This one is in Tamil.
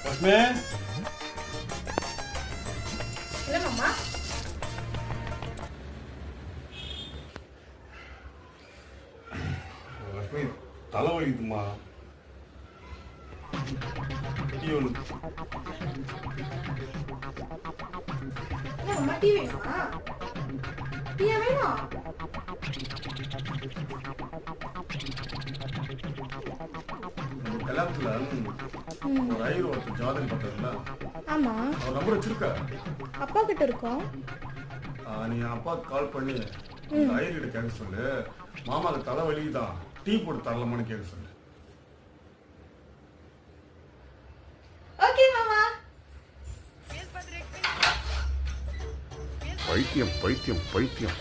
லட்சுமி இல்லம்மா லட்சுமி தலைவலிக்குதுமா. அம்மா டீ வேணுமா? டீயா வேணும்? கல்யாணத்துல ஒரு ஐயர் ஒருத்தர் ஜாதகம் பார்த்ததுல ஆமா அவர் நம்பர் வச்சிருக்க. அப்பா கிட்ட இருக்கோம். நீ அப்பாவுக்கு கால் பண்ணி ஐயர் கிட்ட கேட்க சொல்லு. மாமாவுக்கு தலைவலி தான், டீ போட்டு தரலாமான்னு கேட்க சொல்லு. ஓகே மாமா. பைத்தியம் பைத்தியம் பைத்தியம்.